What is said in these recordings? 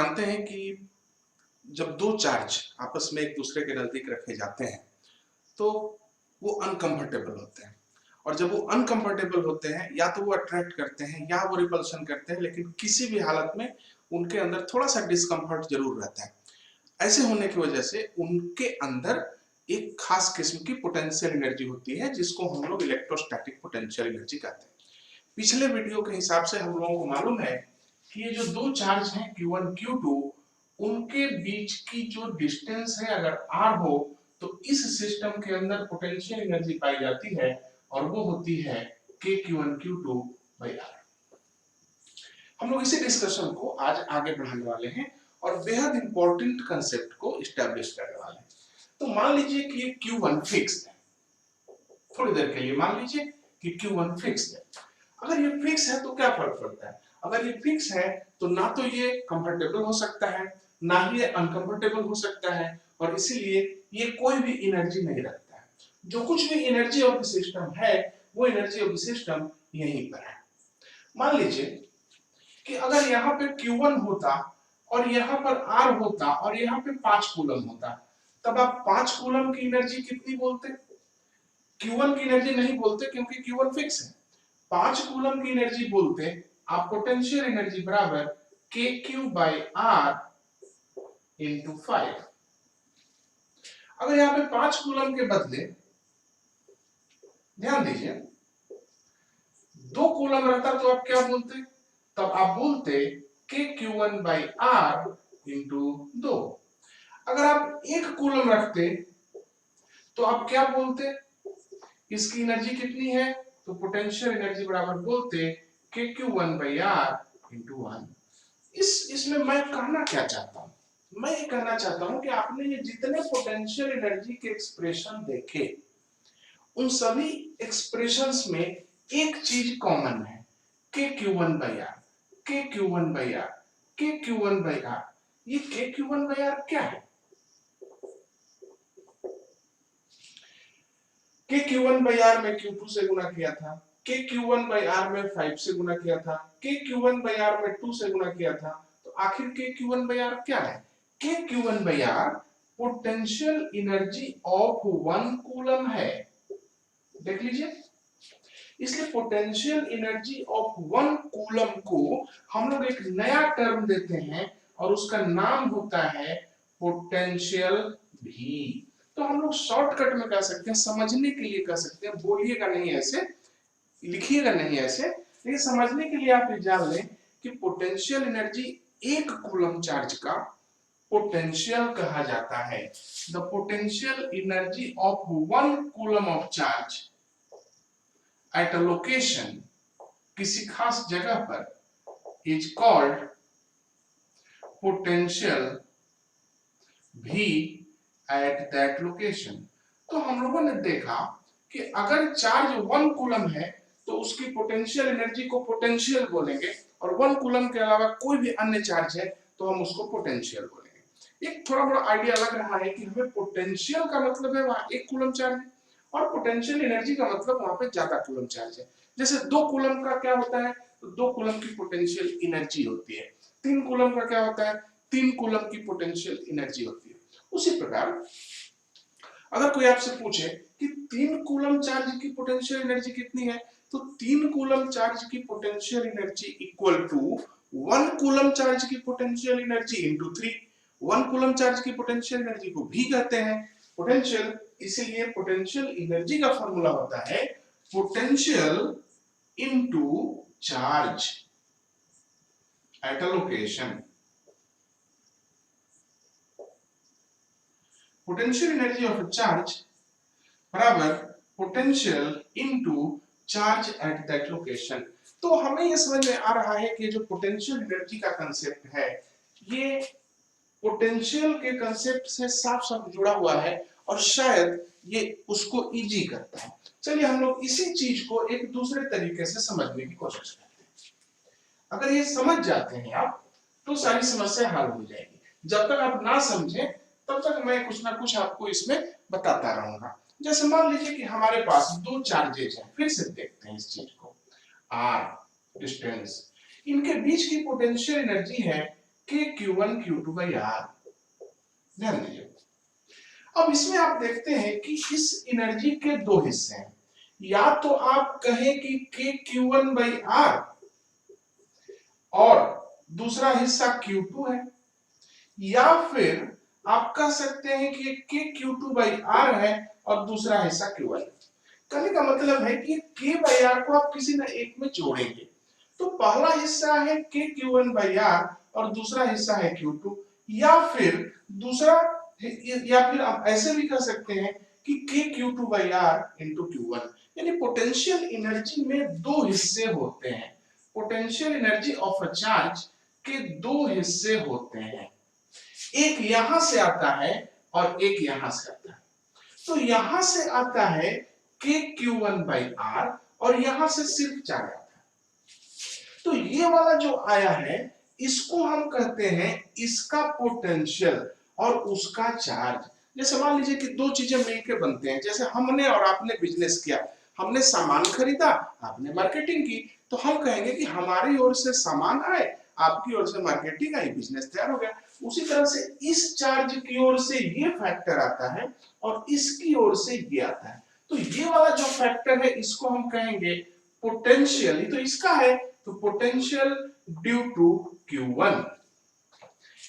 जानते हैं कि जब दो चार्ज आपस में एक दूसरे के नजदीक रखे जाते हैं तो वो अनकंफर्टेबल होते हैं, और जब वो अनकंफर्टेबल होते हैं या तो वो अट्रैक्ट करते हैं या वो रिपल्शन करते हैं, लेकिन किसी भी हालत में उनके अंदर थोड़ा सा डिस्कम्फर्ट जरूर रहता है। ऐसे होने की वजह से उनके अंदर एक खास किस्म की पोटेंशियल एनर्जी होती है जिसको हम लोग इलेक्ट्रोस्टैटिक पोटेंशियल एनर्जी कहते हैं। पिछले वीडियो के हिसाब से हम लोगों को मालूम है कि ये जो दो चार्ज हैं Q1 Q2, उनके बीच की जो डिस्टेंस है अगर r हो तो इस सिस्टम के अंदर पोटेंशियल एनर्जी पाई जाती है और वो होती है KQ1Q2/r। हम लोग इसी डिस्कशन को आज आगे बढ़ाने वाले हैं और बेहद इंपॉर्टेंट कंसेप्ट को एस्टैब्लिश करने वाले हैं। तो मान लीजिए कि ये Q1 फिक्स्ड है, थोड़ी देर के लिए मान लीजिए कि Q1 फिक्स्ड है। अगर ये फिक्स है तो क्या फर्क पड़ता है? अगर ये फिक्स है तो ना तो ये कंफर्टेबल हो सकता है ना ही ये अनकंफर्टेबल हो सकता है, और इसीलिए ये कोई भी एनर्जी नहीं रखता है। जो कुछ भी एनर्जी ऑफ द सिस्टम है वो एनर्जी ऑफ द सिस्टम यहीं पर है। मान लीजिए कि अगर यहाँ पे Q1 होता और यहाँ पर R होता और यहाँ पे 5 कूलम होता, तब आप 5 कूलम की एनर्जी कितनी बोलते? Q1 की एनर्जी नहीं बोलते क्योंकि Q1 फिक्स है। 5 कूलम की एनर्जी बोलते आप पोटेंशियल एनर्जी बराबर KQ/R इंटू 5। अगर यहाँ पे 5 कूलम के बदले ध्यान दीजिए 2 कूलम रहता तो आप क्या बोलते? तब आप बोलते KQ1/R इंटू 2। अगर आप 1 कूलम रखते तो आप क्या बोलते? इसकी एनर्जी कितनी है? तो पोटेंशियल एनर्जी बराबर बोलते KQ1/R इंटू 1। इसमें मैं कहना क्या चाहता हूं? मैं ये कहना चाहता हूं कि आपने ये जितने पोटेंशियल एनर्जी के एक्सप्रेशन देखे उन सभी एक्सप्रेशंस में एक चीज कॉमन है, KQ1/R, KQ1/R, KQ1/R। ये KQ1/R क्या है? KQ1/R में Q2 से गुणा किया था, KQ1/R में 5 से गुणा किया था, KQ1/R में 2 से गुणा किया था, तो आखिर KQ1/R क्या है? KQ1/R potential energy of 1 coulomb है। देख लीजिए, इसलिए पोटेंशियल एनर्जी ऑफ 1 कूलम को हम लोग एक नया टर्म देते हैं और उसका नाम होता है पोटेंशियल V। तो हम लोग शॉर्टकट में कह सकते हैं, समझने के लिए कह सकते हैं, बोलिएगा नहीं ऐसे, लिखिएगा नहीं ऐसे, लेकिन समझने के लिए आप ये जान लें कि पोटेंशियल एनर्जी 1 कूलम चार्ज का पोटेंशियल कहा जाता है। The potential energy of 1 coulomb of charge at a location, किसी खास जगह पर, is called potential V eight that location. तो हम लोगों ने देखा कि अगर चार्ज 1 कूलम है तो उसकी पोटेंशियल एनर्जी को पोटेंशियल बोलेंगे, और 1 कूलम के अलावा कोई भी अन्य चार्ज है तो हम उसको पोटेंशियल बोलेंगे। एक थोड़ा बड़ा आइडिया लग रहा है कि हमें पोटेंशियल का मतलब है वहां 1 कूलम चार्ज है और पोटेंशियल एनर्जी का मतलब वहां पे ज्यादा कूलम चार्ज है। जैसे 2 कूलम का क्या होता है? तो 2 कूलम की पोटेंशियल एनर्जी होती है। 3 कूलम का क्या होता है? 3 कूलम की पोटेंशियल एनर्जी होती है। उसी प्रकार अगर कोई आपसे पूछे कि 3 कूलम चार्ज की पोटेंशियल एनर्जी कितनी है, तो 3 कूलम चार्ज की potential energy equal to 1 coulomb charge की potential energy into 3। 1 coulomb charge की पोटेंशियल एनर्जी को भी कहते हैं पोटेंशियल, इसीलिए पोटेंशियल एनर्जी का फॉर्मूला होता है potential into charge at a location. Potential energy of charge बराबर potential into charge at that location. तो हमें ये समझ में आ रहा है कि जो पोटेंशियल एनर्जी का कंसेप्ट है ये पोटेंशियल के कंसेप्ट से साफ साफ जुड़ा हुआ है और शायद ये उसको इजी करता है। चलिए हम लोग इसी चीज को एक दूसरे तरीके से समझने की कोशिश करते हैं। अगर ये समझ जाते हैं आप तो सारी समस्या हल हो जाएगी। जब तक आप ना समझे तब तक मैं कुछ ना कुछ आपको इसमें बताता रहूंगा। जैसे मान लीजिए कि हमारे पास 2 चार्जेज हैं, फिर से देखते हैं इस चीज को। R डिस्टेंस, इनके बीच की पोटेंशियल एनर्जी है के Q1 Q2 बाई R। ध्यान दीजिए, अब इसमें आप देखते हैं कि इस एनर्जी के दो हिस्से हैं, या तो आप कहें कि के Q1 बाई R और दूसरा हिस्सा Q2 है, या फिर आप कह सकते हैं कि के Q2 बाई R है और दूसरा हिस्सा Q1 है। कहने का मतलब है कि K बाई R को आप किसी न एक में जोड़ेंगे, तो पहला हिस्सा है के Q1 बाई R और दूसरा हिस्सा है Q2, या फिर दूसरा, या फिर आप ऐसे भी कह सकते हैं कि के Q2 by R into Q1। यानी पोटेंशियल एनर्जी में दो हिस्से होते हैं, potential energy of a charge के दो हिस्से होते हैं, एक यहां से आता है और एक यहां से आता है। तो यहां से आता है के Q1 बाई R और यहां से सिर्फ चार्ज आता है। तो ये वाला जो आया है इसको हम कहते हैं इसका पोटेंशियल और उसका चार्ज। जैसे मान लीजिए कि दो चीजें मिलकर बनते हैं, जैसे हमने और आपने बिजनेस किया, हमने सामान खरीदा, आपने मार्केटिंग की, तो हम कहेंगे कि हमारी ओर से सामान आए, आपकी ओर से मार्केटिंग आई, बिजनेस तैयार हो गया। उसी तरह से इस चार्ज की ओर से ये फैक्टर आता है और इसकी ओर से ये आता है। तो ये वाला जो फैक्टर है इसको हम कहेंगे पोटेंशियल, ये तो इसका है, तो potential due to Q1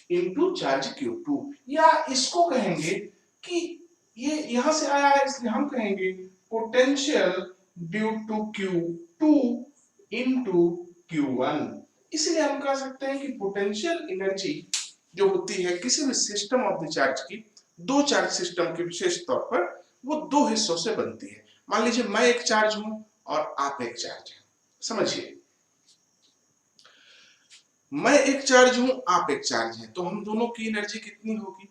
into charge Q2, या इसको कहेंगे कि ये यहां से आया है इसलिए हम कहेंगे potential due to Q2 into Q1। इसलिए हम कह सकते हैं कि पोटेंशियल एनर्जी जो होती है किसी भी सिस्टम ऑफ द चार्ज की, दो चार्ज सिस्टम की विशेष तौर पर वो दो हिस्सों से बनती है। मान लीजिए मैं एक चार्ज हूं और आप एक चार्ज हैं, समझिए मैं एक चार्ज हूं आप एक चार्ज हैं, तो हम दोनों की एनर्जी कितनी होगी?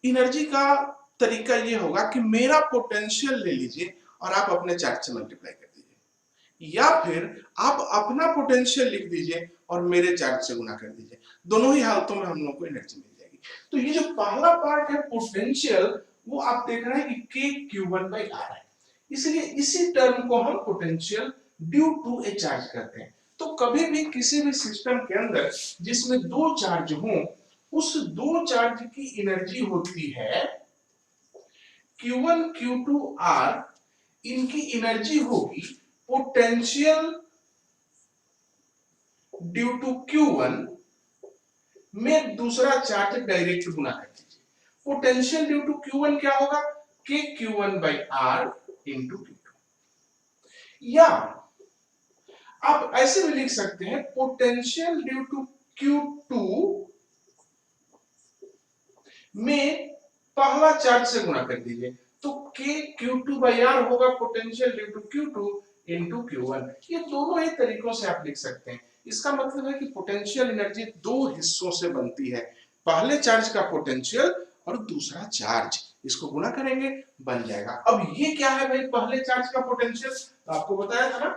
एनर्जी का तरीका ये होगा कि मेरा पोटेंशियल ले लीजिए और आप अपने चार्ज से मल्टीप्लाई कर दीजिए, या फिर आप अपना पोटेंशियल लिख दीजिए और मेरे चार्ज से गुना कर दीजिए। दोनों ही हालतों में हम लोग को एनर्जी मिल जाएगी। तो ये जो पहला पार्ट है पोटेंशियल, वो आप देख रहे हैं कि के Q1 बाई R है, इसलिए इसी टर्म को हम potential due to a charge कहते हैं। तो कभी भी किसी भी सिस्टम के अंदर जिसमें दो चार्ज हों, उस दो चार्ज की एनर्जी होती है Q1 Q2 R, इनकी एनर्जी होगी पोटेंशियल ड्यू टू Q1 में दूसरा चार्ज डायरेक्ट गुना कर दीजिए। पोटेंशियल ड्यू टू Q1 क्या होगा? के Q1 by R into Q2, या आप ऐसे भी लिख सकते हैं पोटेंशियल ड्यू टू Q2 में पहला चार्ज से गुना कर दीजिए, तो के Q2 बाई R होगा potential due to Q2 into Q1। ये दोनों ही तरीकों से आप लिख सकते हैं। इसका मतलब है कि पोटेंशियल एनर्जी दो हिस्सों से बनती है, पहले चार्ज का पोटेंशियल और दूसरा चार्ज, इसको गुना करेंगे बन जाएगा। अब ये क्या है भाई पहले चार्ज का पोटेंशियल? तो आपको बताया था ना,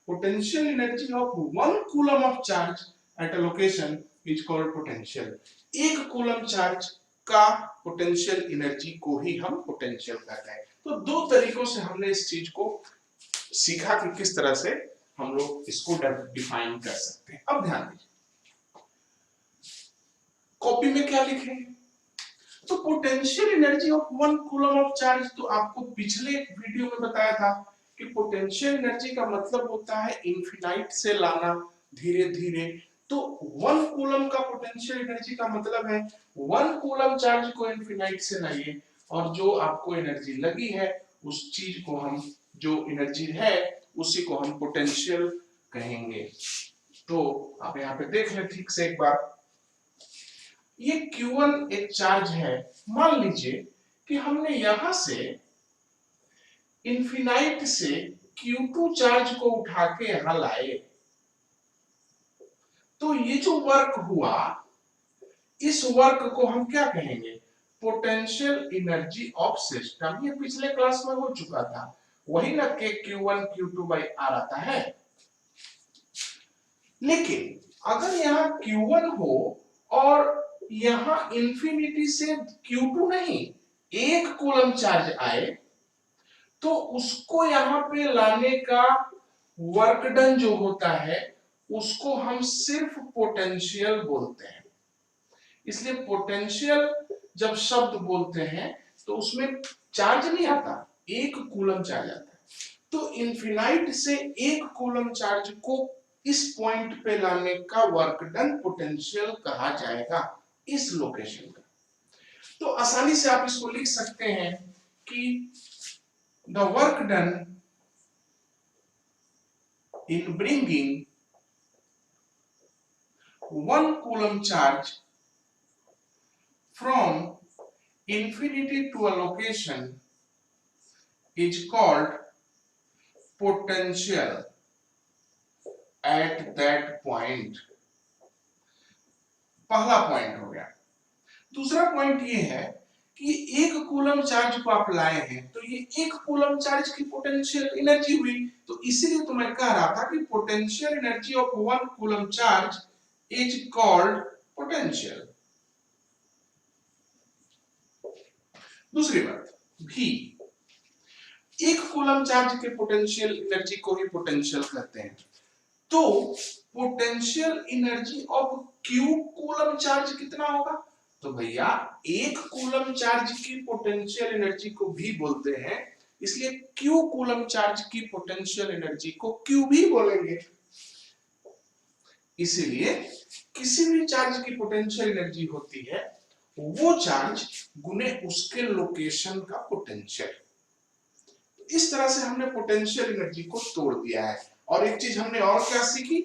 potential energy of 1 coulomb of charge at a location is called potential. एक कूलम चार्ज का पोटेंशियल एनर्जी को ही हम पोटेंशियल कहते हैं। तो दो तरीकों से हमने इस चीज को सीखा कि किस तरह से हम लोग इसको डिफाइन कर सकते हैं। अब ध्यान दीजिए कॉपी में क्या लिखे, तो potential energy of 1 coulomb of charge, तो आपको पिछले वीडियो में बताया था कि पोटेंशियल एनर्जी का मतलब होता है इनफिनाइट से लाना धीरे धीरे। तो 1 कूलम का पोटेंशियल एनर्जी का मतलब है 1 कूलम चार्ज को इनफिनाइट से लाइए और जो आपको एनर्जी लगी है उस चीज को हम, जो एनर्जी है उसी को हम पोटेंशियल कहेंगे। तो आप यहाँ पे देख लें ठीक से एक बार, ये Q1 एक चार्ज है, मान लीजिए कि हमने यहां से इनफिनाइट से Q2 चार्ज को उठा के यहां लाए, तो ये जो वर्क हुआ इस वर्क को हम क्या कहेंगे? Potential energy of system. ये पिछले क्लास में हो चुका था, वही ना के Q1 Q2 बाई R आता है। लेकिन अगर यहाँ Q1 हो और यहां इंफिनिटी से Q2 नहीं एक कूलम चार्ज आए, तो उसको यहां पे लाने का वर्क डन जो होता है उसको हम सिर्फ पोटेंशियल बोलते हैं। इसलिए पोटेंशियल जब शब्द बोलते हैं तो उसमें चार्ज नहीं आता, 1 कूलम चार्ज आता है। तो इनफिनाइट से 1 कूलम चार्ज को इस पॉइंट पे लाने का वर्क डन पोटेंशियल कहा जाएगा, इस लोकेशन का। तो आसानी से आप इसको लिख सकते हैं कि the work done in bringing 1 coulomb charge from infinity to a location is called potential at that point। पहला पॉइंट हो गया। दूसरा पॉइंट ये है कि 1 कूलम चार्ज को आप लाए हैं तो ये 1 कूलम चार्ज की पोटेंशियल एनर्जी हुई, तो इसीलिए तो मैं कह रहा था कि potential energy of 1 coulomb charge is called potential. दूसरी बात, भी 1 कूलम चार्ज के पोटेंशियल एनर्जी को ही पोटेंशियल कहते हैं। तो potential energy of Q coulomb charge कितना होगा? तो भैया 1 कूलम चार्ज की पोटेंशियल एनर्जी को भी बोलते हैं, इसलिए क्यू कूलम चार्ज की पोटेंशियल एनर्जी को क्यू भी बोलेंगे। इसीलिए किसी भी चार्ज की पोटेंशियल एनर्जी होती है वो चार्ज गुने उसके लोकेशन का पोटेंशियल। इस तरह से हमने पोटेंशियल एनर्जी को तोड़ दिया है। और एक चीज हमने और क्या सीखी,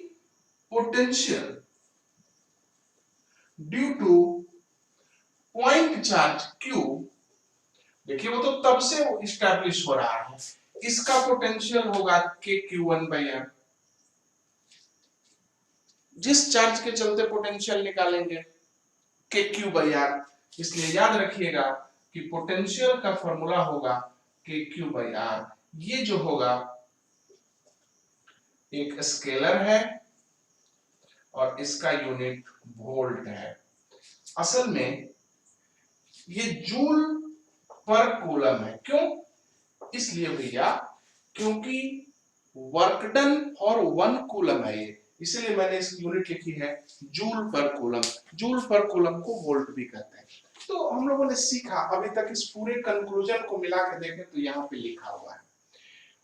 potential due two point charge Q. देखिए वो तो तब से इस्टेब्लिश हो रहा है, इसका पोटेंशियल होगा के Q1/R। जिस चार्ज के चलते पोटेंशियल निकालेंगे के Q/R। इसलिए याद रखिएगा कि पोटेंशियल का फॉर्मूला होगा के Q/R। ये जो होगा एक स्केलर है और इसका यूनिट वोल्ट है। असल में ये जूल पर कूलम है। क्यों? इसलिए भैया क्योंकि वर्क डन फॉर 1 कूलम है ये, इसलिए मैंने इस यूनिट लिखी है जूल पर कूलम। जूल पर कूलम को वोल्ट भी कहते हैं। तो हम लोगों ने सीखा, अभी तक इस पूरे कंक्लूजन को मिला के देखें तो यहाँ पे लिखा हुआ है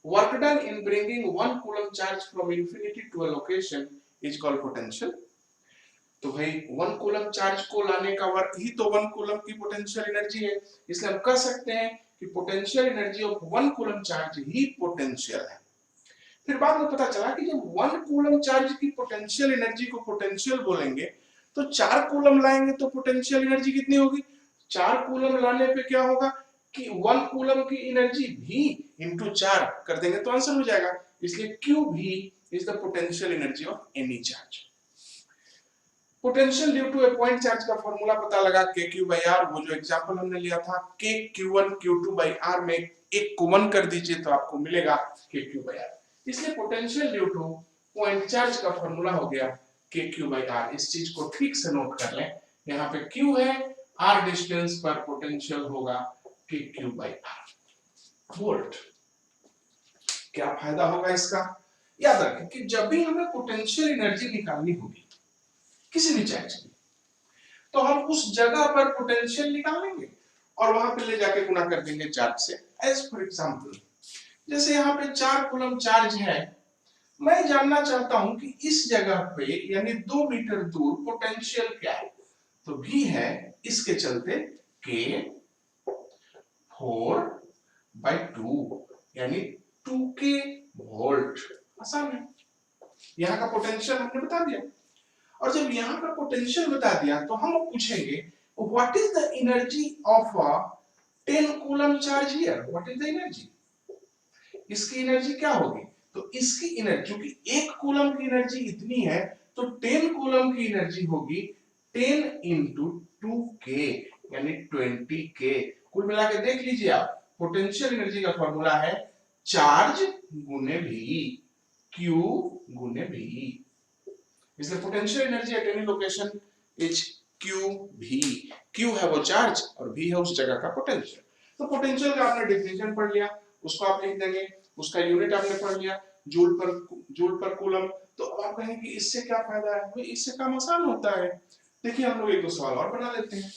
work done in bringing 1 coulomb charge from infinity to a location is called potential. तो भाई 1 कूलम चार्ज को लाने का वर्क ही तो 1 कूलम की पोटेंशियल एनर्जी है, इसलिए हम कह सकते हैं कि potential energy of 1 coulomb charge he potential है। फिर बाद में पता चला कि जब 1 कूलम चार्ज की पोटेंशियल एनर्जी को पोटेंशियल बोलेंगे तो 4 कूलम लाएंगे तो पोटेंशियल एनर्जी कितनी होगी? 4 कूलम लाने पे क्या होगा कि 1 कूलम की एनर्जी भी इंटू 4 कर देंगे तो आंसर हो जाएगा। इसलिए Q भी is the potential energy of any charge. Potential due to a point charge का फॉर्मूला पता लगा KQ/R। वो जो एग्जांपल हमने लिया था KQ1 Q2/R में एक को 1 कर दीजिए तो आपको मिलेगा KQ/R। इसलिए potential due two point charge का फॉर्मूला हो गया KQ/R। इस चीज को ठीक से नोट कर लें, यहाँ पे Q है, R डिस्टेंस पर पोटेंशियल होगा KQ/R वोल्ट। क्या फायदा होगा इसका? याद रखें कि जब भी हमें पोटेंशियल एनर्जी निकालनी होगी किसी भी चार्ज की, तो हम उस जगह पर पोटेंशियल निकालेंगे और वहां पे ले जाके गुना कर देंगे चार्ज से। एज फॉर एग्जांपल, जैसे यहाँ पे 4 कूलम चार्ज है, मैं जानना चाहता हूं कि इस जगह पे यानी 2 मीटर दूर पोटेंशियल क्या है, तो भी है इसके चलते K4/2 यानी 2K वोल्ट। आसान है, यहाँ का पोटेंशियल हमने बता दिया। और जब यहाँ का पोटेंशियल बता दिया तो हम पूछेंगे what is the energy of a 10 coulomb charge here, what is the energy, इसकी एनर्जी क्या होगी? तो इसकी एनर्जी, क्योंकि 1 कूलम की एनर्जी इतनी है तो 10 कूलम की एनर्जी होगी 10 into 2K यानी 20K। कुल मिला के देख लीजिए आप, पोटेंशियल एनर्जी का फॉर्मूला है चार्ज गुने भी, Q गुने भी। इसलिए potential energy at any location is QV। Q है वो चार्ज और V है उस जगह का पोटेंशियल। तो पोटेंशियल का आपने डेफिनेशन पढ़ लिया, उसको आप लिख देंगे, उसका यूनिट आपने पढ़ लिया जूल पर कूलम। तो अब आप कहेंगे कि इससे क्या फायदा है? भाई इससे काम आसान होता है, देखिए हम लोग एक दो सवाल और बना लेते हैं।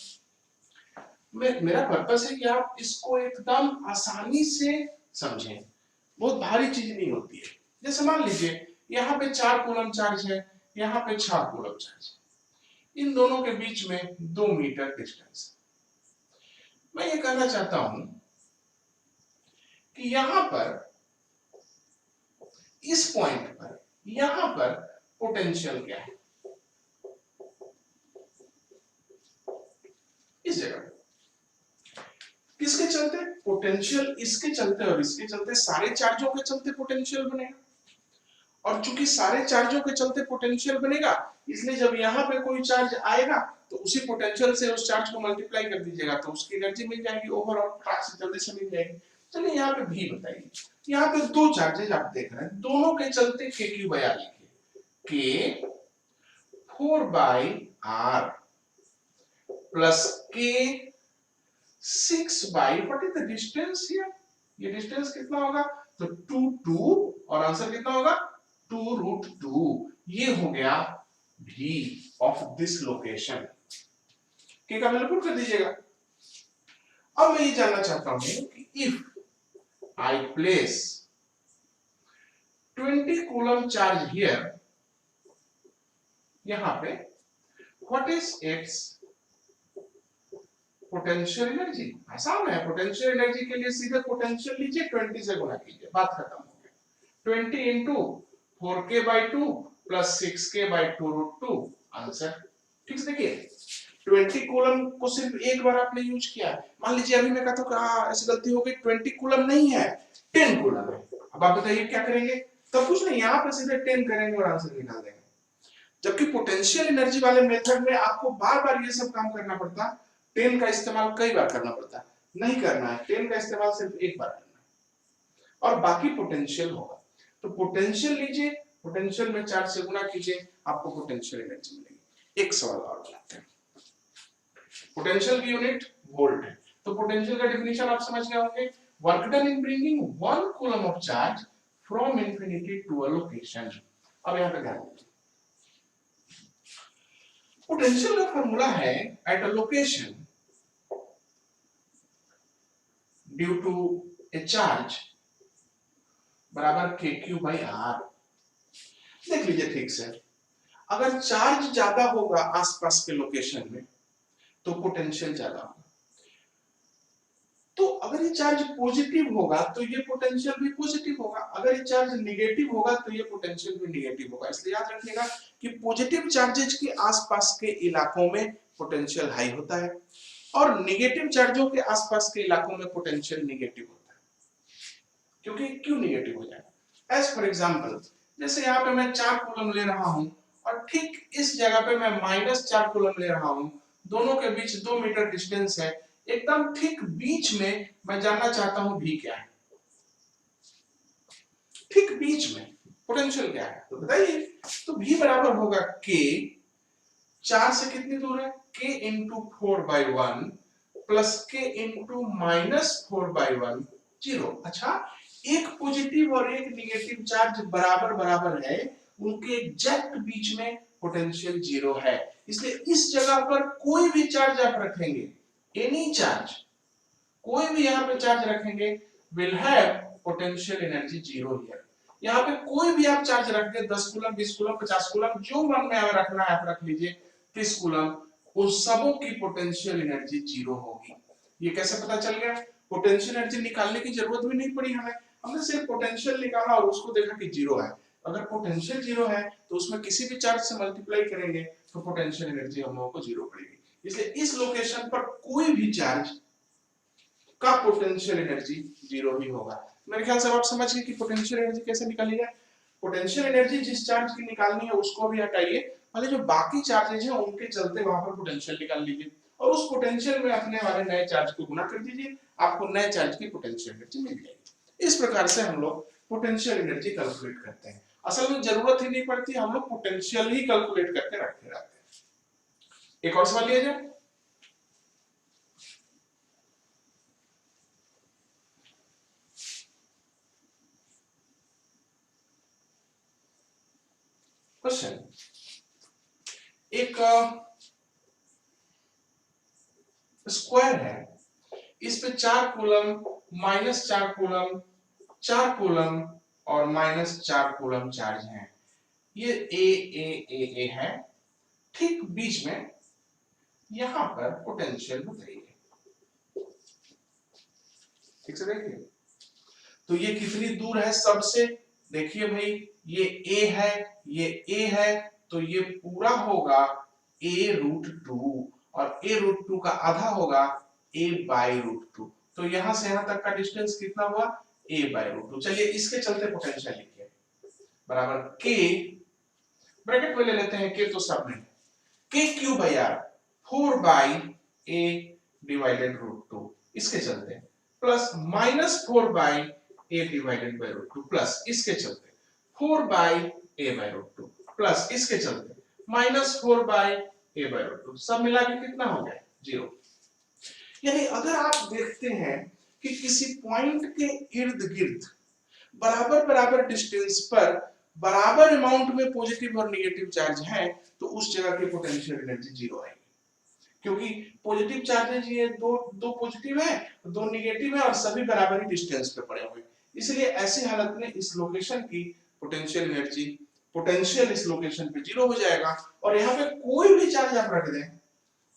मेरा पर्पस है कि आप इसको एकदम आसानी से समझें, बहुत भारी चीज नहीं होती है। जैसे मान लीजिए यहाँ पे 4 कूलम चार्ज है, यहाँ पे 6 कूलम चार्ज है, इन दोनों के बीच में 2 मीटर डिस्टेंस है। मैं ये कहना चाहता हूं कि यहां पर इस पॉइंट पर यहां पर पोटेंशियल क्या है, इस जगह किसके चलते पोटेंशियल, इसके चलते और इसके चलते, सारे चार्जों के चलते पोटेंशियल बनेगा। और चूंकि सारे चार्जों के चलते पोटेंशियल बनेगा, इसलिए जब यहाँ पे कोई चार्ज आएगा तो उसी पोटेंशियल से उस चार्ज को मल्टीप्लाई कर दीजिएगा तो उसकी एनर्जी मिल जाएगी, ओवरऑल फ्रैक्शन जल्दी से मिल जाएगी। चलिए यहाँ पे भी बताइए, यहाँ पे दो चार्जेज आप देख रहे हैं, दोनों के चलते के क्यू बाई आर लिखिए, के 4/r प्लस के 6/, what is the distance here, ये डिस्टेंस कितना होगा, तो 2 और आंसर कितना होगा 2√2। ये हो गया v ऑफ दिस लोकेशन, के का वैल्यू पुट कर दीजिएगा। अब मैं ये जानना चाहता हूं कि if I place 20 coulomb charge here, यहां पे what is it's potential energy. आसान है, पोटेंशियल एनर्जी के लिए सीधे पोटेंशियल लीजिए, 20 से गुणा कीजिए, बात खत्म हो गया। 20 into 4k/2 plus 6k/2√2 answer. ठीक है, देखिए 20 कूलम को सिर्फ एक बार आपने यूज किया। मान लीजिए अभी मैं कहता हूं कि हाँ ऐसी गलती हो गई, 20 कूलम नहीं है 10 कूलम है। अब आप बताइए क्या करेंगे, तब कुछ नहीं, यहाँ पे सीधे 10 करेंगे और आंसर निकाल देंगे। जबकि पोटेंशियल एनर्जी वाले मेथड में आपको बार बार ये सब काम करना पड़ता, 10 का इस्तेमाल कई बार करना पड़ता, नहीं करना है, 10 का इस्तेमाल सिर्फ एक बार करना है और बाकी पोटेंशियल होगा। तो पोटेंशियल लीजिए, पोटेंशियल में चार्ज से गुणा कीजिए, आपको पोटेंशियल एनर्जी मिलेगी। एक सवाल और बनाते हैं। पोटेंशियल की यूनिट वोल्ट है, तो पोटेंशियल का डेफिनेशन आप समझ गए होंगे, work done in bringing 1 coulomb of charge from infinity to a location. अब यहां पे ध्यान दीजिए, पोटेंशियल का फॉर्मूला है at a location due to a charge बराबर KQ/R। देख लीजिए ठीक से, अगर चार्ज ज्यादा होगा आसपास के लोकेशन में तो पोटेंशियल ज्यादा होगा, तो अगर ये चार्ज पॉजिटिव होगा तो ये पोटेंशियल भी पॉजिटिव होगा, अगर ये चार्ज नेगेटिव होगा तो ये पोटेंशियल भी नेगेटिव होगा। इसलिए याद रखिएगा कि पॉजिटिव चार्जेज के आसपास के इलाकों में पोटेंशियल हाई होता है और नेगेटिव चार्जों के आसपास के इलाकों में पोटेंशियल नेगेटिव होता है। क्योंकि क्यों नेगेटिव हो जाएगा, एज फॉर एग्जांपल जैसे यहाँ पे मैं 4 कूलम ले रहा हूं और ठीक इस जगह पे मैं -4 कूलम ले रहा हूं, दोनों के बीच 2 मीटर डिस्टेंस है, एकदम ठीक बीच में मैं जानना चाहता हूं भी क्या है, ठीक बीच में पोटेंशियल क्या है, तो बताइए। तो भी बराबर होगा के, 4 से कितनी दूर है, के इंटू 4/1 प्लस के इंटू -4/1 0। अच्छा, एक पॉजिटिव और एक नेगेटिव चार्ज बराबर बराबर है, उनके एग्जैक्ट बीच में पोटेंशियल 0 है, इसलिए इस जगह पर कोई भी चार्ज आप रखेंगे, एनी चार्ज, कोई भी यहाँ पे चार्ज रखेंगे will have potential energy 0 here. यहाँ पे कोई भी आप चार्ज रख दे, 10 कूलम 20 कूलम 50 कूलम, जो मन में रखना है आप रख लीजिए, 30 कूलम, उस सबों की पोटेंशियल एनर्जी 0 होगी। ये कैसे पता चल गया, पोटेंशियल एनर्जी निकालने की जरूरत भी नहीं पड़ी हमें, हमने सिर्फ पोटेंशियल निकाला और उसको देखा कि 0 है। अगर पोटेंशियल 0 है तो उसमें किसी भी चार्ज से मल्टीप्लाई करेंगे तो पोटेंशियल एनर्जी हम लोगों को 0 पड़ेगी। इसलिए इस लोकेशन पर कोई भी चार्ज का पोटेंशियल एनर्जी 0 ही होगा। मेरे ख्याल से आप समझ गए कि पोटेंशियल एनर्जी कैसे निकाली जाए। पोटेंशियल एनर्जी जिस चार्ज की निकालनी है उसको भी हटाइए, वाले जो बाकी चार्जेज हैं उनके चलते वहां पर पोटेंशियल निकाल लीजिए और उस पोटेंशियल में अपने वाले नए चार्ज को गुना कर दीजिए, आपको नए चार्ज की पोटेंशियल एनर्जी मिल जाएगी। इस प्रकार से हम लोग पोटेंशियल एनर्जी कैलकुलेट करते हैं। असल में जरूरत ही नहीं पड़ती, हम लोग पोटेंशियल ही कैलकुलेट करके रखते रहते हैं। एक और सवाल लिया जाए, क्वेश्चन एक स्क्वायर है, इस पे 4 कूलम, -4 कूलम, 4 कूलम और -4 कूलम चार्ज है। ये ए है। ठीक बीच में यहां पर पोटेंशियल बताइए। ठीक से देखिए, तो ये कितनी दूर है सबसे, देखिए भाई ये a है, ये a है, तो ये पूरा होगा a√2 और a√2 का आधा होगा a/√2। तो यहां से यहां तक का डिस्टेंस कितना हुआ, a/√2। चलिए इसके चलते पोटेंशियल लिखिए, बराबर k, ब्रैकेट में ले लेते हैं k तो सब में, k³/r 4/a/√2, इसके चलते प्लस -4/a/√2 प्लस इसके चलते 4/a/√2 प्लस इसके चलते -4/a/√2, सब मिला के कितना हो गया, 0। यानी अगर आप देखते हैं कि किसी पॉइंट के इर्द गिर्द बराबर बराबर डिस्टेंस पर बराबर अमाउंट में पॉजिटिव और नेगेटिव चार्ज है, तो उस जगह की पोटेंशियल एनर्जी 0 आएगी, क्योंकि पॉजिटिव चार्जेज ये दो पॉजिटिव है, दो नेगेटिव है और सभी बराबर ही डिस्टेंस पे पड़े हुए, इसलिए ऐसी हालत में इस लोकेशन की पोटेंशियल एनर्जी, पोटेंशियल इस लोकेशन पे 0 हो जाएगा, और यहाँ पे कोई भी चार्ज आप रख दें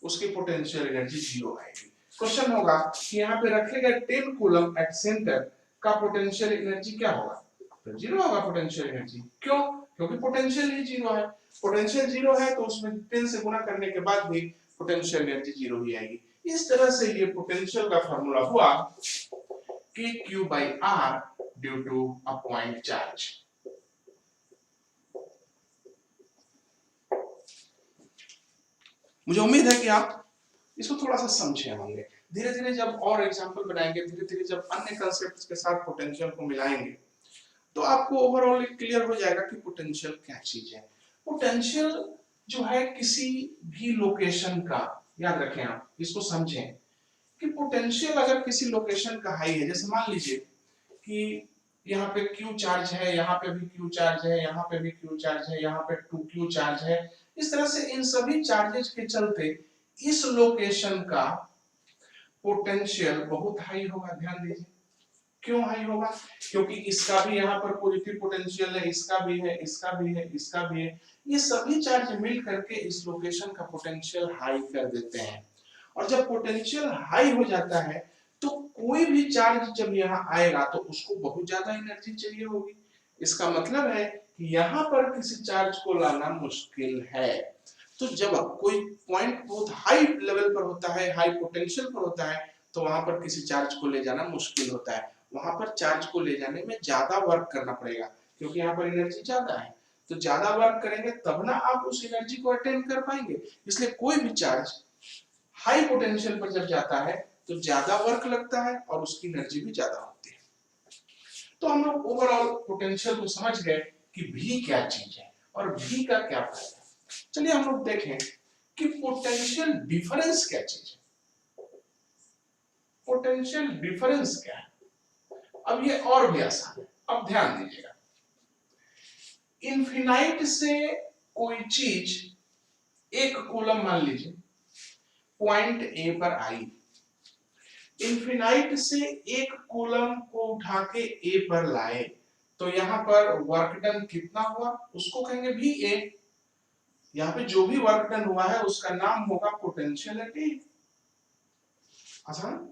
उसकी पोटेंशियल एनर्जी 0 आएगी। क्वेश्चन होगा कि यहाँ पे रखे गए 10 कूलम एट सेंटर का पोटेंशियल एनर्जी क्या होगा, तो 0 होगा पोटेंशियल एनर्जी। क्यों, क्योंकि पोटेंशियल ही 0 है, पोटेंशियल 0 है तो उसमें 10 से गुणा करने के बाद भी पोटेंशियल एनर्जी 0 ही आएगी। इस तरह से ये पोटेंशियल का फार्मूला हुआ kq/r due to a point charge. मुझे उम्मीद है कि आप इसको थोड़ा सा समझे होंगे। धीरे धीरे जब और एग्जांपल बनाएंगे, धीरे धीरे जब अन्य कांसेप्ट्स के साथ पोटेंशियल को मिलाएंगे, तो आपको ओवरऑल क्लियर हो जाएगा कि पोटेंशियल क्या चीज है। पोटेंशियल जो है किसी भी लोकेशन का, याद रखें आप इसको समझें कि पोटेंशियल अगर किसी लोकेशन का हाई है, जैसे मान लीजिए कि यहाँ पे Q चार्ज है, यहाँ पे भी Q चार्ज है, यहाँ पे भी Q चार्ज है, यहाँ पे 2Q चार्ज है, इस तरह से इन सभी चार्जेस के चलते इस लोकेशन का पोटेंशियल बहुत हाई होगा। ध्यान दीजिए, क्यों हाई होगा, क्योंकि इसका भी यहाँ पर पॉजिटिव पोटेंशियल है, इसका भी है, इसका भी है, इसका भी है, ये सभी चार्ज मिल करके इस लोकेशन का पोटेंशियल हाई कर देते हैं। और जब पोटेंशियल हाई हो जाता है तो कोई भी चार्ज जब यहाँ आएगा तो उसको बहुत ज्यादा एनर्जी चाहिए होगी। इसका मतलब है कि यहाँ पर किसी चार्ज को लाना मुश्किल है। तो जब कोई पॉइंट बहुत हाई लेवल पर होता है, हाई पोटेंशियल पर होता है, तो वहां पर किसी चार्ज को ले जाना मुश्किल होता है। वहां पर चार्ज को ले जाने में ज्यादा वर्क करना पड़ेगा, क्योंकि यहाँ पर एनर्जी ज्यादा है। तो ज्यादा वर्क करेंगे तब ना आप उस एनर्जी को अटेन कर पाएंगे। इसलिए कोई भी चार्ज हाई पोटेंशियल पर जब जाता है तो ज्यादा वर्क लगता है और उसकी एनर्जी भी ज्यादा होती है। तो हम लोग ओवरऑल पोटेंशियल को समझ गए कि भी क्या चीज है और भी का क्या फायदा। चलिए हम लोग देखें कि पोटेंशियल डिफरेंस क्या चीज है। पोटेंशियल डिफरेंस क्या है, अब ये और भी आसान है। अब ध्यान दीजिएगा, इनफिनाइट से कोई चीज 1 कूलम मान लीजिए पॉइंट ए पर आई, इनफिनाइट से 1 कूलम को उठा के ए पर लाए, तो यहां पर वर्क डन कितना हुआ, उसको कहेंगे भी ए। यहाँ पे जो भी वर्क डन हुआ है उसका नाम होगा पोटेंशियल एट ए। आसान।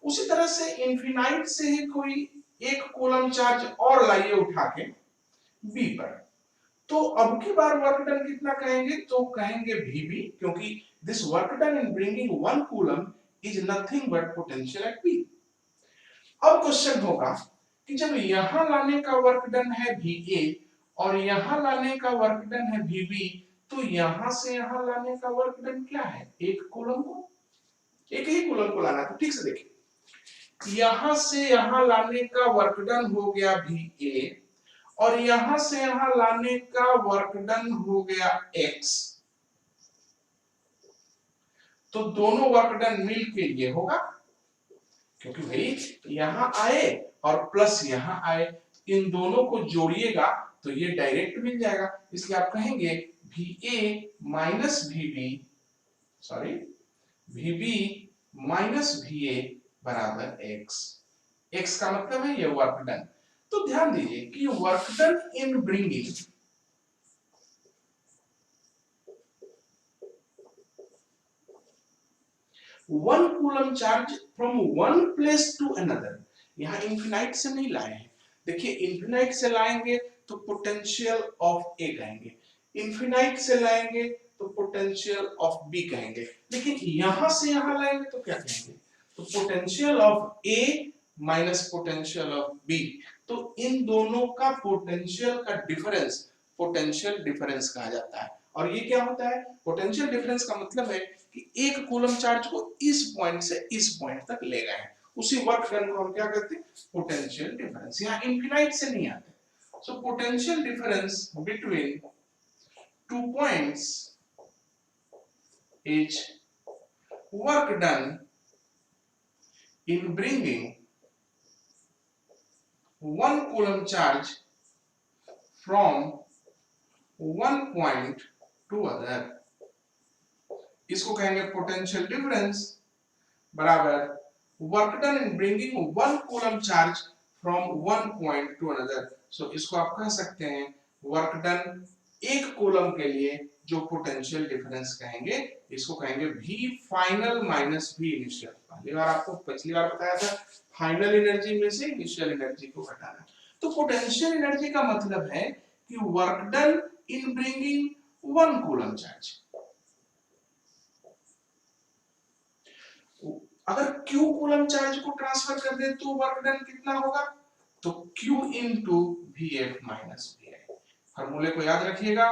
उसी तरह से इनफिनाइट से ही कोई 1 कूलम चार्ज और लाइए उठा के बी पर, तो अब की बार वर्क डन कितना कहेंगे, तो कहेंगे Vb, क्योंकि this work done in bringing 1 coulomb is nothing but potential at B. अब क्वेश्चन होगा कि जब यहां लाने का वर्क डन है Va और यहां लाने का वर्क डन है Vb, तो यहां से यहां लाने का वर्क डन क्या है, 1 कूलम को, एक ही कूलम को लाना। तो ठीक से देखिए, यहां से यहां लाने का वर्क डन हो गया Va और यहां से यहां लाने का वर्क डन हो गया x, तो दोनों वर्क डन मिल के ये होगा, क्योंकि भाई यहां आए और प्लस यहां आए, इन दोनों को जोड़िएगा तो ये डायरेक्ट मिल जाएगा। इसलिए आप कहेंगे Va minus Vb, sorry Vb minus V A बराबर एक्स। एक्स का मतलब है ये वर्क डन। तो ध्यान दीजिए कि work done in bringing one coulomb charge from one place to another, यहां इंफिनाइट से नहीं लाए हैं। देखिए इंफिनाइट से लाएंगे तो पोटेंशियल ऑफ ए कहेंगे, इंफिनाइट से लाएंगे तो पोटेंशियल ऑफ बी कहेंगे, लेकिन यहां से यहां लाएंगे तो क्या कहेंगे, तो potential of A minus potential of B. तो इन दोनों का पोटेंशियल का डिफरेंस पोटेंशियल डिफरेंस कहा जाता है। और ये क्या होता है, पोटेंशियल डिफरेंस का मतलब है कि एक कूलम चार्ज को इस पॉइंट से इस पॉइंट तक ले गए हैं, उसी वर्क डन को हम क्या कहते हैं, पोटेंशियल डिफरेंस। यहाँ इंफिनाइट से नहीं आते। So potential difference between two points is work done in bringing one coulomb charge from one point to other, इसको कहेंगे पोटेंशियल डिफरेंस बराबर work done in bringing one coulomb charge from one point to another. So इसको आप कह सकते हैं work done एक coulomb के लिए जो पोटेंशियल डिफरेंस कहेंगे, इसको कहेंगे V final minus V initial. पिछली बार बताया था फाइनल एनर्जी में से इनिशियल एनर्जी को घटाना। तो पोटेंशियल एनर्जी का मतलब है कि work done in bringing one coulomb charge. अगर Q कूलम चार्ज को ट्रांसफर कर दे तो वर्क डन कितना होगा, तो Q into VF minus VI। फॉर्मूले को याद रखिएगा,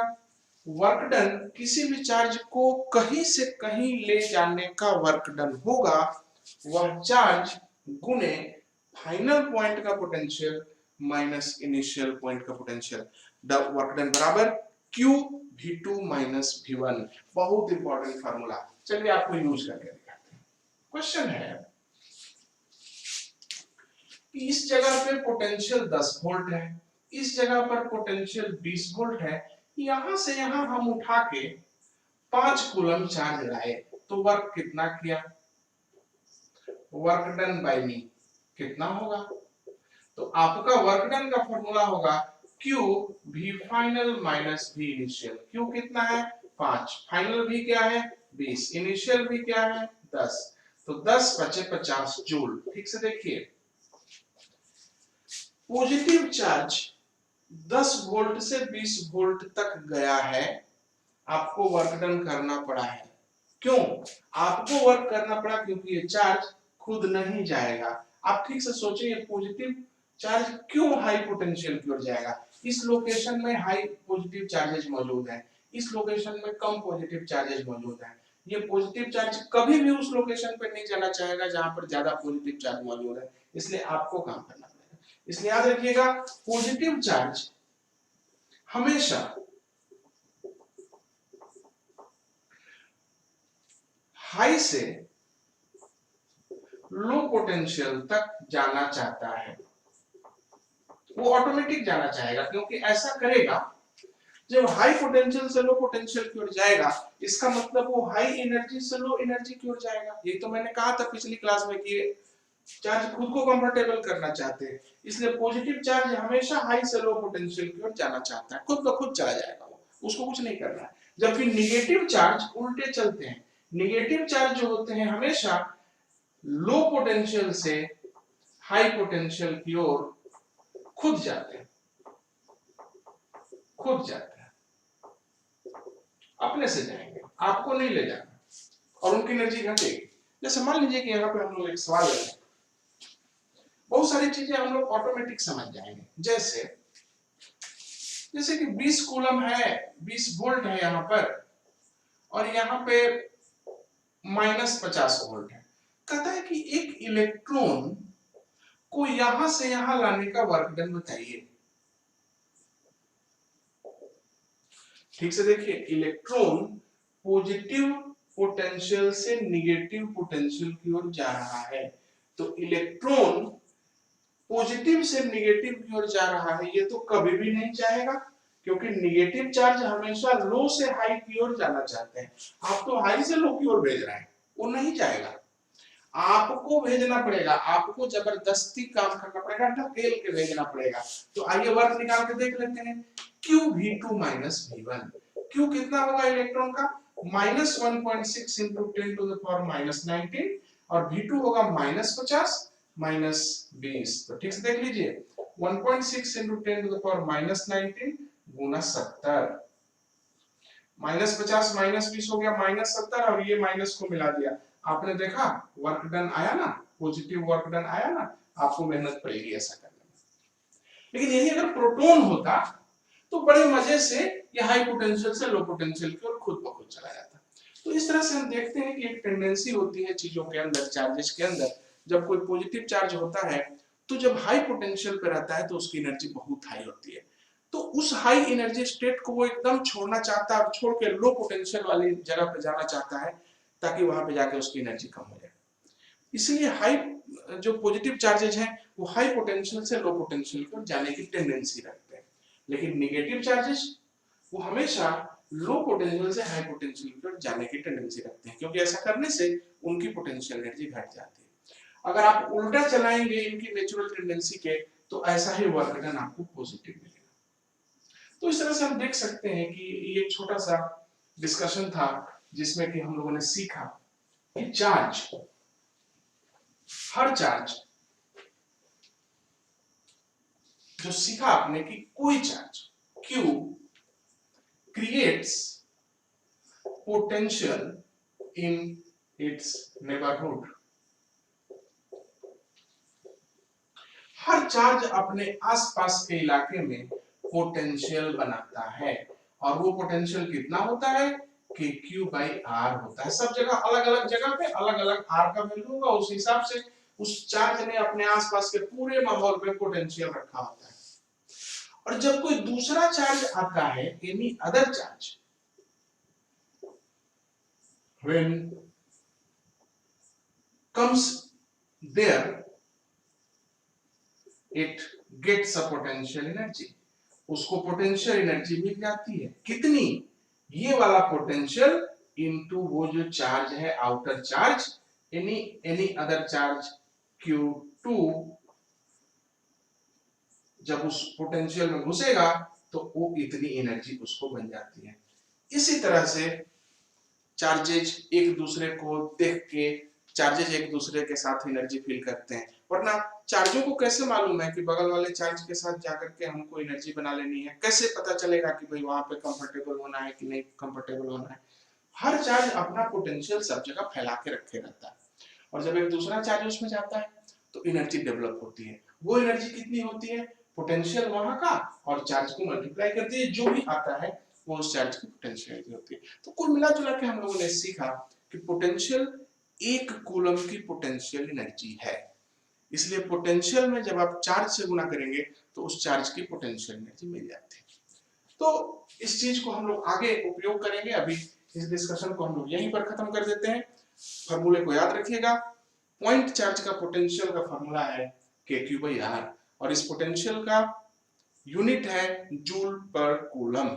वर्क डन किसी भी चार्ज को कहीं से कहीं ले जाने का वर्क डन होगा, वह चार्ज गुने फाइनल पॉइंट का पोटेंशियल माइनस इनिशियल पॉइंट का पोटेंशियल। द वर्क डन बराबर Q V2 माइनस V1। बहुत इंपॉर्टेंट फार्मूला, चलिए आपको यूज करके दिखाते हैं। क्वेश्चन है कि इस जगह पे पोटेंशियल 10 वोल्ट है, इस जगह पर पोटेंशियल 20 वोल्ट है, यहां से यहां हम उठा के 5 कूलम चार्ज लाए, तो वर्क कितना किया, वर्क डन बाय मी कितना होगा। तो आपका वर्क डन का फॉर्मूला होगा Q V final minus V initial. Q कितना है 5, फाइनल V क्या है 20, इनिशियल V क्या है 10, तो 10 बचे 50 जूल। ठीक से देखिए, पॉजिटिव चार्ज 10 वोल्ट से 20 वोल्ट तक गया है, आपको वर्क डन करना पड़ा है। क्यों आपको वर्क करना पड़ा, क्योंकि ये चार्ज खुद नहीं जाएगा। आप ठीक से सोचिए, पॉजिटिव चार्ज क्यों हाई पोटेंशियल की ओर जाएगा। इस लोकेशन में हाई पॉजिटिव चार्जेस मौजूद हैं, इस लोकेशन में कम पॉजिटिव चार्जेस मौजूद हैं। ये पॉजिटिव चार्ज कभी भी उस लोकेशन पे नहीं जाना चाहेगा जहां पर ज्यादा पॉजिटिव चार्ज मौजूद है, इसलिए आपको काम करना पड़ेगा। इसलिए याद रखिएगा, पॉजिटिव चार्ज हमेशा हाई से लो पोटेंशियल तक जाना चाहता है, वो ऑटोमेटिक जाना चाहेगा, क्योंकि ऐसा करेगा जब हाई पोटेंशियल से लो पोटेंशियल की ओर जाएगा, इसका मतलब वो हाई एनर्जी से लो एनर्जी की ओर जाएगा। ये तो मैंने कहा था पिछली क्लास में कि चार्ज खुद को कंफर्टेबल करना चाहते हैं, इसलिए पॉजिटिव चार्ज हमेशा हाई से लो पोटेंशियल की ओर जाना चाहता है, खुद ब खुद चला जाएगा, वो उसको कुछ नहीं करना है। जबकि नेगेटिव चार्ज उल्टे चलते हैं, नेगेटिव चार्ज जो होते हैं हमेशा लो पोटेंशियल से हाई पोटेंशियल की ओर खुद जाते हैं, खुद जाते हैं, अपने से जाएंगे, आपको नहीं ले जाना, और उनकी एनर्जी घटेगी। जैसे मान लीजिए कि यहाँ पे हम लोग एक सवाल ले, बहुत सारी चीजें हम लोग ऑटोमेटिक समझ जाएंगे। जैसे कि 20 कूलम है, 20 वोल्ट है यहाँ पर, और यहाँ पे माइनस 50 वोल्ट है। कहता है कि एक इलेक्ट्रॉन को यहां से यहां लाने का वर्क डन बताइए। ठीक से देखिए, इलेक्ट्रॉन पॉजिटिव पोटेंशियल से नेगेटिव पोटेंशियल की ओर जा रहा है, तो इलेक्ट्रॉन पॉजिटिव से नेगेटिव की ओर जा रहा है, ये तो कभी भी नहीं चाहेगा, क्योंकि नेगेटिव चार्ज हमेशा लो से हाई की ओर जाना चाहते हैं। आप तो हाई से लो की ओर भेज रहे हैं, वो नहीं चाहेगा। आपको भेजना पड़ेगा, आपको जबरदस्ती काम करना पड़ेगा, ढकेल के भेजना पड़ेगा। तो आइए वर्क निकाल के देख लेते हैं। QV2 माइनस V1, Q कितना होगा इलेक्ट्रॉन का, -1.6 इंटू 10 टू द पावर -19, और V2 होगा -50 -20। तो ठीक से देख लीजिए, 1.6 इंटू 10 टू द पावर -19 गुना 70, -50 -20 हो गया -70, और ये माइनस को मिला दिया। आपने देखा वर्क डन आया ना, पॉजिटिव वर्क डन आया ना। आपको मेहनत पड़ेगी ऐसा करने में। लेकिन यही अगर प्रोटॉन होता तो बड़े मजे से ये हाई पोटेंशियल से लो पोटेंशियल की ओर खुद ब खुद चला जाता। तो इस तरह से हम देखते हैं कि एक टेंडेंसी होती है चीजों के अंदर, चार्जेस के अंदर, जब कोई पॉजिटिव चार्ज होता है तो जब हाई पोटेंशियल पे रहता है तो उसकी एनर्जी बहुत हाई होती है। तो उस हाई एनर्जी स्टेट को वो एकदम छोड़ना चाहता है, छोड़ के लो पोटेंशियल वाली जगह पे जाना चाहता है, ताकि वहां पे जाके उसकी एनर्जी कम हो जाए। इसलिए हाई जो पॉजिटिव चार्जेज हैं वो हाई पोटेंशियल से लो पोटेंशियल को जाने की टेंडेंसी रखते हैं, लेकिन नेगेटिव चार्जेस वो हमेशा लो पोटेंशियल से हाई पोटेंशियल की ओर जाने की टेंडेंसी रखते हैं, क्योंकि ऐसा करने से उनकी पोटेंशियल एनर्जी घट जाती है। अगर आप उल्टा चलाएंगे इनकी नेचुरल टेंडेंसी के, तो ऐसा ही वर्क डन आपको पॉजिटिव मिलेगा। तो इस तरह से हम देख सकते हैं कि ये एक छोटा सा डिस्कशन था जिसमें कि हम लोगों ने सीखा कि चार्ज, हर चार्ज, जो सीखा आपने कि कोई charge Q creates potential in its neighborhood। Her charge अपने आसपास के इलाके में पोटेंशियल बनाता है, और वो पोटेंशियल कितना होता है कि Q/R होता है। सब जगह अलग अलग जगह पे अलग अलग R का वैल्यू होगा, उस हिसाब से उस चार्ज ने अपने आसपास के पूरे माहौल में पोटेंशियल रखा होता है। और जब कोई दूसरा चार्ज आता है, any other charge, when comes there it gets a potential energy, उसको पोटेंशियल एनर्जी मिल जाती है। कितनी, ये वाला पोटेंशियल इनटू वो जो चार्ज है outer charge, any other charge Q2, जब उस पोटेंशियल में घुसेगा तो वो इतनी एनर्जी उसको बन जाती है। इसी तरह से चार्जेज एक दूसरे को देख के, चार्जेज एक दूसरे के साथ एनर्जी फील करते हैं, वरना चार्जों को कैसे मालूम है कि बगल वाले चार्ज के साथ जाकर के हमको एनर्जी बना लेनी है? कैसे पता चलेगा कि भाई वहां पे कंफर्टेबल होना है कि नहीं कंफर्टेबल होना है? हर चार्ज अपना पोटेंशियल सब जगह फैला के रखे रहता है, और जब एक दूसरा चार्ज उसमें जाता है तो एनर्जी डेवलप होती है। वो एनर्जी कितनी होती है, पोटेंशियल वहां का और चार्ज को मल्टीप्लाई करती है, जो भी आता है वो उस चार्ज की पोटेंशियल होती है। तो कुल मिला जुला के हम लोगों ने सीखा कि पोटेंशियल एक कूलम की पोटेंशियल एनर्जी है। इसलिए पोटेंशियल में जब आप चार्ज से गुना करेंगे तो उस चार्ज की पोटेंशियल एनर्जी मिल जाती है। तो इस चीज को हम लोग आगे उपयोग करेंगे। अभी इस डिस्कशन को हम लोग यहीं पर खत्म कर देते हैं। फॉर्मूले को याद रखिएगा, पॉइंट चार्ज का पोटेंशियल का फॉर्मूला है KQ/R, और इस पोटेंशियल का यूनिट है जूल पर कूलम।